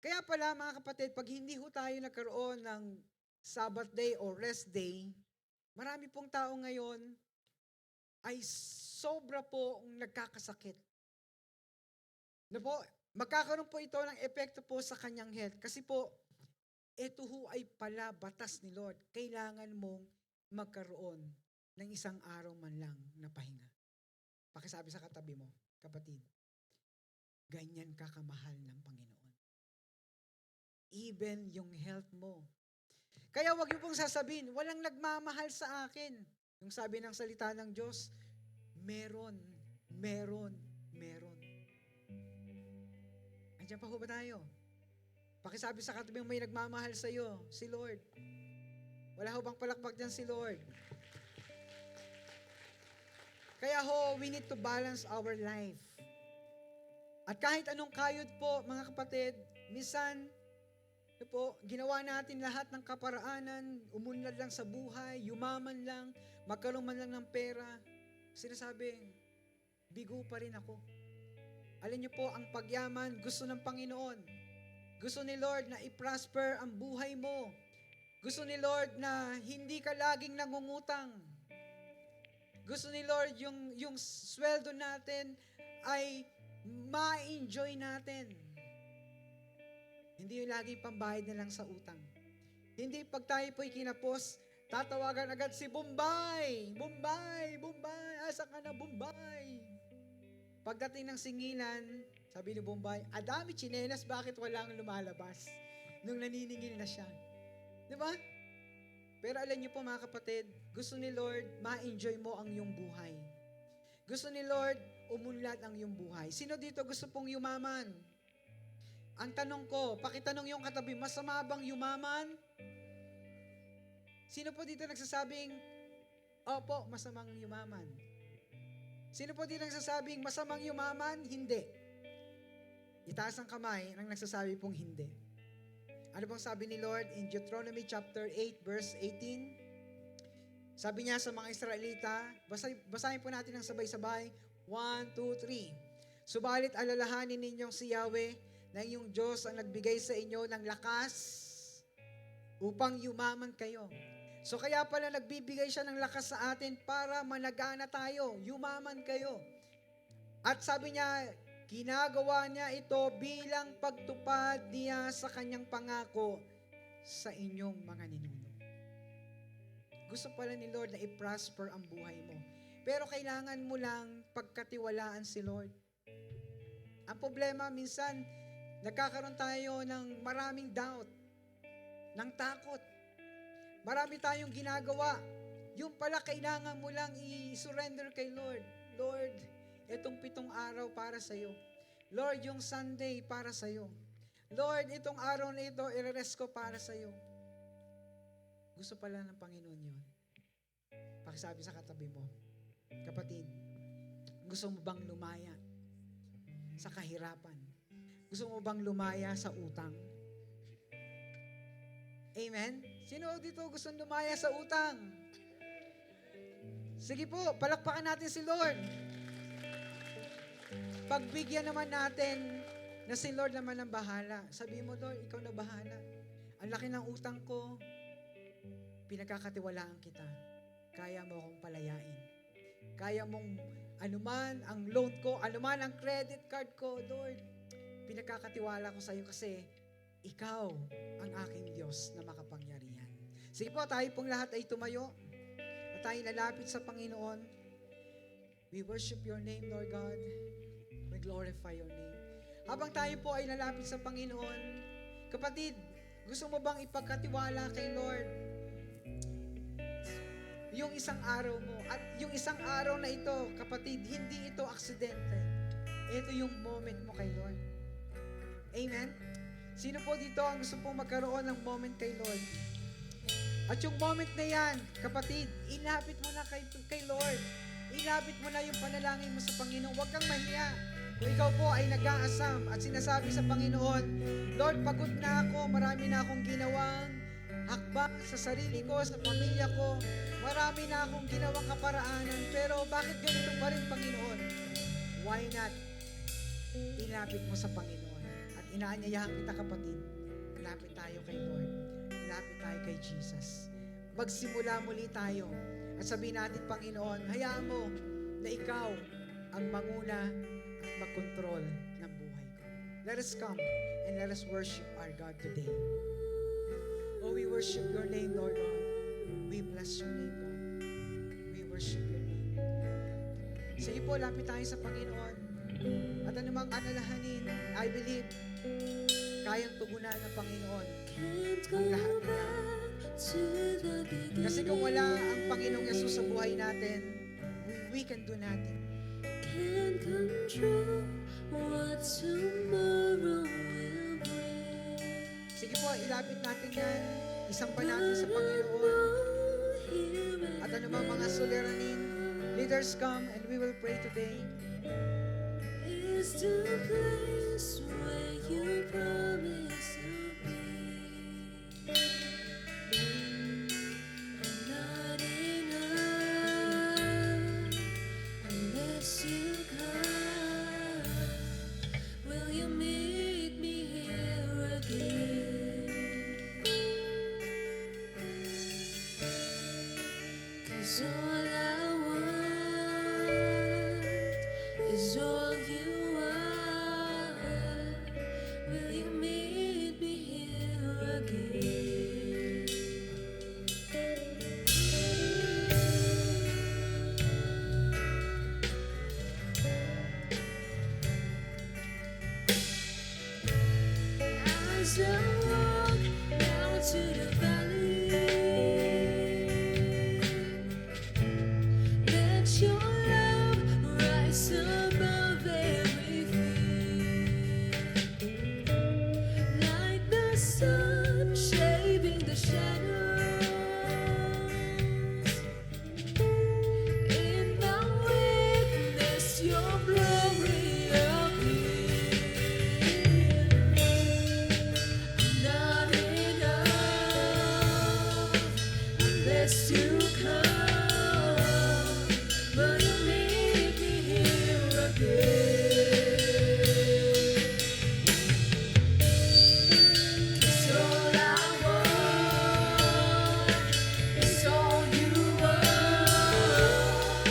Kaya pala mga kapatid, pag hindi ho tayo nagkaroon ng Sabbath day o rest day, marami pong tao ngayon ay sobra po nagkakasakit. Magkakaroon po ito ng epekto po sa kanyang health. Kasi po, ito ho ay pala batas ni Lord. Kailangan mong magkaroon ng 1 araw man lang na pahinga. Pakisabi sa katabi mo, kapatid, ganyan ka kamahal ng Panginoon. Even yung health mo. Kaya wag niyo pong sasabihin, walang nagmamahal sa akin. Yung sabi ng salita ng Diyos, meron. Andiyan pa ho ba tayo? Pakisabi sa katabi may nagmamahal sa iyo, si Lord. Wala ho bang palakpak dyan si Lord? Kaya ho, we need to balance our life. At kahit anong kayod po, mga kapatid, minsan, po, ginawa natin lahat ng kaparaanan, umunlad lang sa buhay, yumaman lang, magkaroon man lang ng pera. Sinasabi, bigo pa rin ako. Alin niyo po, ang pagyaman, gusto ng Panginoon. Gusto ni Lord na i-prosper ang buhay mo. Gusto ni Lord na hindi ka laging nangungutang. Gusto ni Lord yung sweldo natin ay ma-enjoy natin. Hindi yung laging pambayad na lang sa utang. Hindi pag tayo po'y kinapos, tatawagan agad si Bombay! Bombay! Bombay! Asa ka na, Bombay? Pagdating ng singilan, sabi ni Bombay, adami tsinelas, bakit walang lumalabas? Nung naniningil na siya. Di ba? Pero alam niyo po mga kapatid, gusto ni Lord, ma-enjoy mo ang iyong buhay. Gusto ni Lord, umunlad ang iyong buhay. Sino dito gusto pong yumaman? Ang tanong ko, pakitanong yung katabi, masama bang yumaman? Sino po dito nagsasabing, opo, masamang yumaman? Sino po dito nagsasabing, masamang yumaman? Hindi. Itaas ang kamay ng nagsasabi pong hindi. Ano bang sabi ni Lord in Deuteronomy chapter 8 verse 18? Sabi niya sa mga Israelita, basahin po natin ng sabay-sabay, 1, 2, 3. Subalit alalahanin ninyong si Yahweh na inyong Diyos ang nagbigay sa inyo ng lakas upang yumaman kayo. So kaya pala nagbibigay siya ng lakas sa atin para managana tayo, yumaman kayo. At sabi niya, ginagawa niya ito bilang pagtupad niya sa kanyang pangako sa inyong mga ninuno. Gusto pala ni Lord na i-prosper ang buhay mo. Pero kailangan mo lang pagkatiwalaan si Lord. Ang problema, minsan, nagkakaroon tayo ng maraming doubt, ng takot. Marami tayong ginagawa. Yung pala, kailangan mo lang i-surrender kay Lord. Lord, itong 7 araw para sa'yo. Lord, yung Sunday para sa'yo. Lord, itong araw na ito, i-rest ko para sa'yo. Gusto pala ng Panginoon yun. Pakisabi sa katabi mo, kapatid, gusto mo bang lumaya sa kahirapan? Gusto mo bang lumaya sa utang? Amen? Sino dito gusto lumaya sa utang? Sige po, palakpakan natin si Lord. Pagbigyan naman natin na si Lord naman ang bahala. Sabihin mo, Lord, ikaw na bahala. Ang laki ng utang ko, pinagkakatiwalaan kita. Kaya mo akong palayain. Kaya mong anuman ang loan ko, anuman ang credit card ko, Lord, pinagkakatiwala ko sa iyo kasi ikaw ang aking Diyos na makapangyarihan. Sige po, tayo pong lahat ay tumayo at tayo lalapit sa Panginoon. We worship your name, Lord God. We glorify your name. Habang tayo po ay lalapit sa Panginoon, kapatid, gusto mo bang ipagkatiwala kay Lord yung isang araw mo? At yung isang araw na ito, kapatid, hindi ito aksidente. Ito yung moment mo kay Lord. Amen? Sino po dito ang gusto pong magkaroon ng moment kay Lord? At yung moment na yan, kapatid, ilapit mo na kay Lord. Ilapit mo na yung panalangin mo sa Panginoon. Huwag kang mahiya. Kung ikaw po ay nag-aasam at sinasabi sa Panginoon, Lord, pagod na ako, marami na akong ginawang hakbang sa sarili ko, sa pamilya ko, marami na akong ginawang kaparaanan, pero bakit ganito pa rin, Panginoon? Why not? Ilapit mo sa Panginoon. At inaanyayahan kita, kapatid, ilapit tayo kay Lord. Ilapit tayo kay Jesus. Magsimula muli tayo. At sabihin natin, Panginoon, hayaan mo na ikaw ang manguna at magkontrol ng buhay ko. Let us come and let us worship our God today. Oh, we worship your name, Lord God. We bless your name, God. We worship your name. Sige po, lapit tayo sa Panginoon. At anumang alalahanin, I believe, kayang tugunan ng Panginoon ang lahat ng yan. Kasi kung wala ang Panginoong Yesus sa buhay natin, we can do nothing. Can't control what tomorrow will bring. Sige po, ilapit natin yan. Isamba natin sa Panginoon. At anumang mga suliranin, lead leaders come and we will pray today. Is the place where you promise to be. Not enough unless you come. Will you meet me here again? 'Cause all I want is all you are. Will you meet me here again? As I walk down to the valley, let your love rise above every fear. Like the sun shaping the shadows. In the witness, your glory appears. Not enough unless you come. Will you meet me here again? 'Cause all I want is all you are.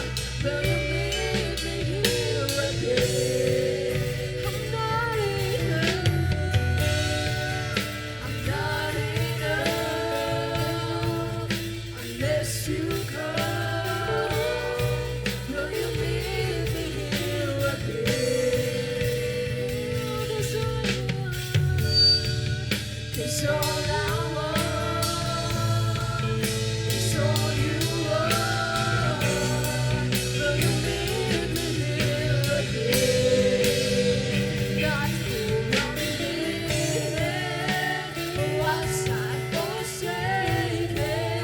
Will you meet me here again? I'm not enough unless you come. Will you meet me here again? 'Cause all I want is all you are. Will you meet me here again? Not for a minute was I forsaken.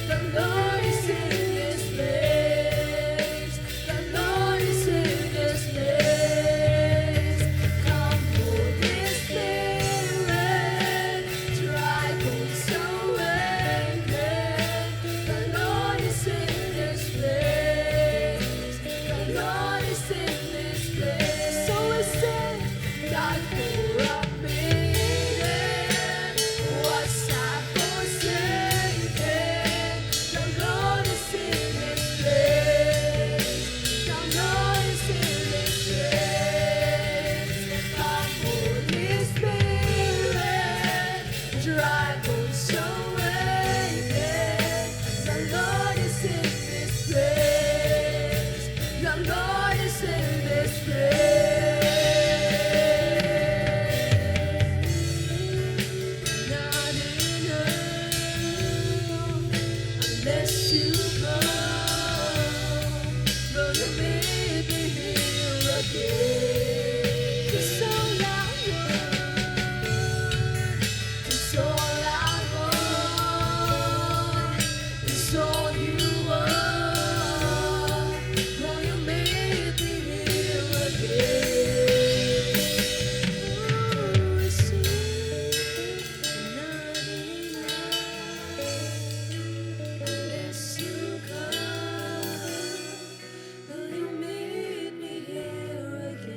The Lord is in this place. The Lord is in this place. Come, Holy Spirit, dry bones awaken. The Lord is in this place. The Lord is in this place. So we say, not for a minute was I forsaken. The Lord is in this place. The Lord is in this place. Come, Holy Spirit, dry bones awaken. The Lord is in this place. The Lord is in this place. Not enough unless you come. Will you meet me here again? 'Cause all I want is all I want is all you are. Will you meet me here again? Oh, it's not enough unless you come. Will you meet me here again?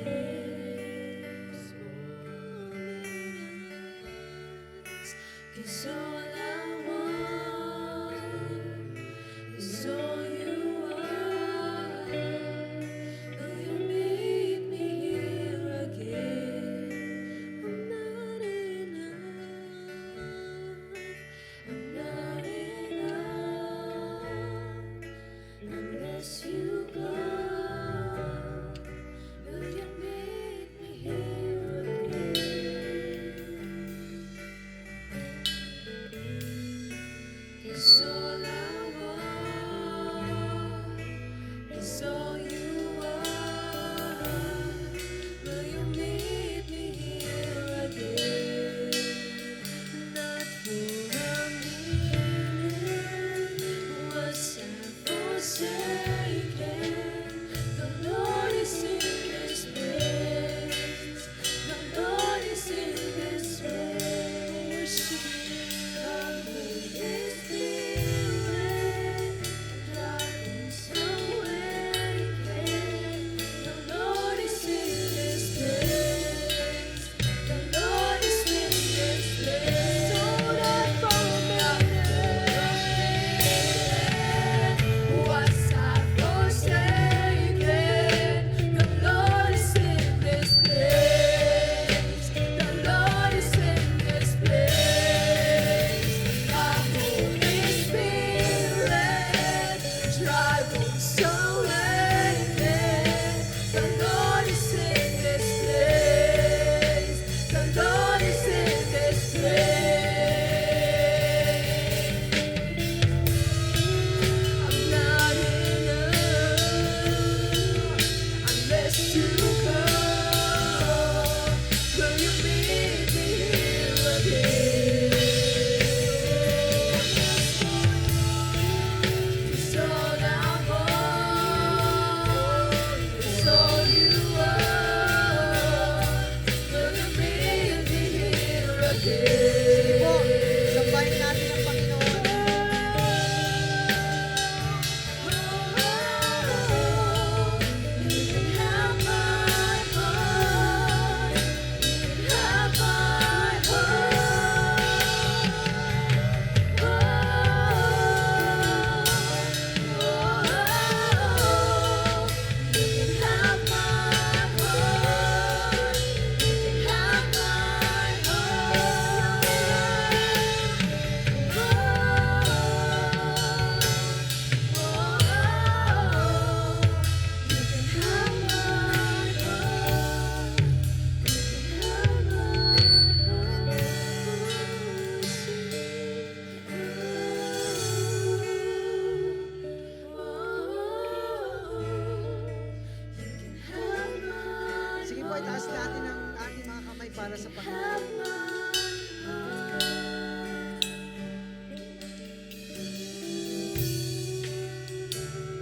po, itaas natin ang ating mga kamay para sa Panginoon.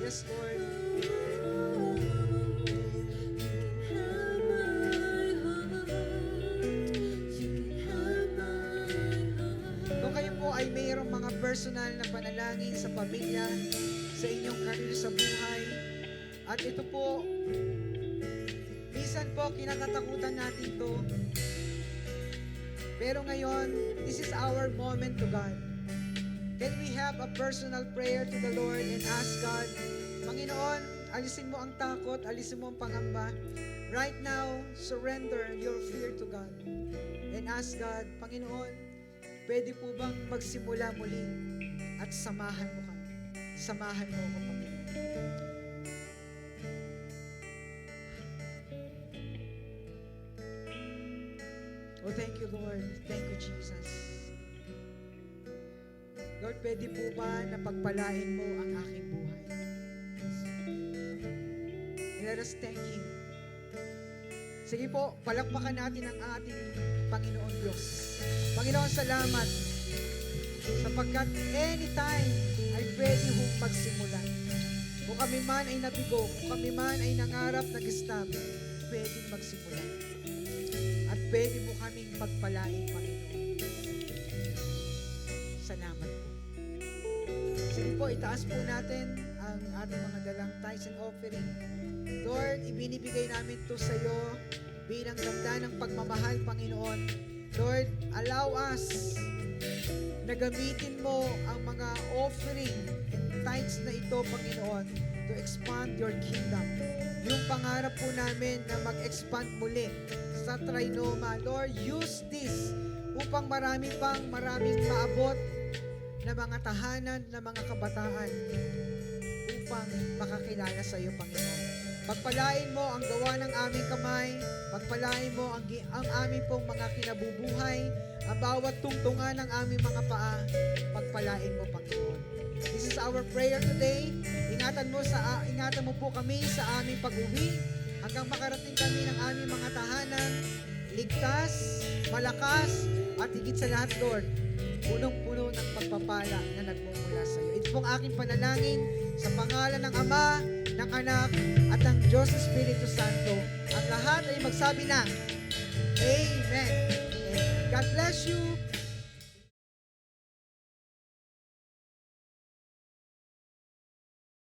Yes, Lord. Kung kayo po ay mayroong mga personal na panalangin sa pamilya, sa inyong karir sa buhay, at ito po, minsan po kinatatakutan natin to, pero ngayon, this is our moment to God. Can we have a personal prayer to the Lord and ask God, Panginoon, alisin mo ang takot, alisin mo ang pangamba. Right now, surrender your fear to God. And ask God, Panginoon, pwede po bang magsimula muli at samahan mo kami? Samahan mo ako, Panginoon. Oh, thank you, Lord. Thank you, Jesus. Lord, pwede po ba na pagpalain mo ang aking buhay? Let us thank Him. Sige po, palakpakan natin ang ating Panginoon Diyos. Panginoon, salamat sapagkat anytime ay pwede hong magsimulan. Kung kami man ay nabigo, kung kami man ay nangarap, nag-stop, pwedeng magsimulan. At pwede mo kaming pagpalain, Panginoon. Salamat po. Sige po, itaas po natin ang ating mga dalang tithes and offering. Lord, ibinibigay namin to sa iyo bilang tanda ng pagmamahal, Panginoon. Lord, allow us na gamitin mo ang mga offering and tithes na ito, Panginoon, to expand your kingdom. Yung pangarap po namin na mag-expand muli sa Trinoma. Lord, use this upang maraming maabot na mga tahanan, na mga kabataan upang makakilala sa iyo, Panginoon. Pagpalain mo ang gawa ng aming kamay, pagpalain mo ang aming pong mga kinabubuhay, ang bawat tungtungan ng aming mga paa, pagpalain mo, Panginoon. This is our prayer today. Ingatan mo po kami sa aming pag-uwi hanggang makarating kami ng aming mga tahanan, ligtas, malakas, at higit sa lahat, Lord, punong-puno ng pagpapala na nagmumula sa iyo. Ito pong aking panalangin sa pangalan ng Ama, ng Anak, at ng Diyos Espiritu Santo. Ang lahat ay magsabi ng Amen. God bless you.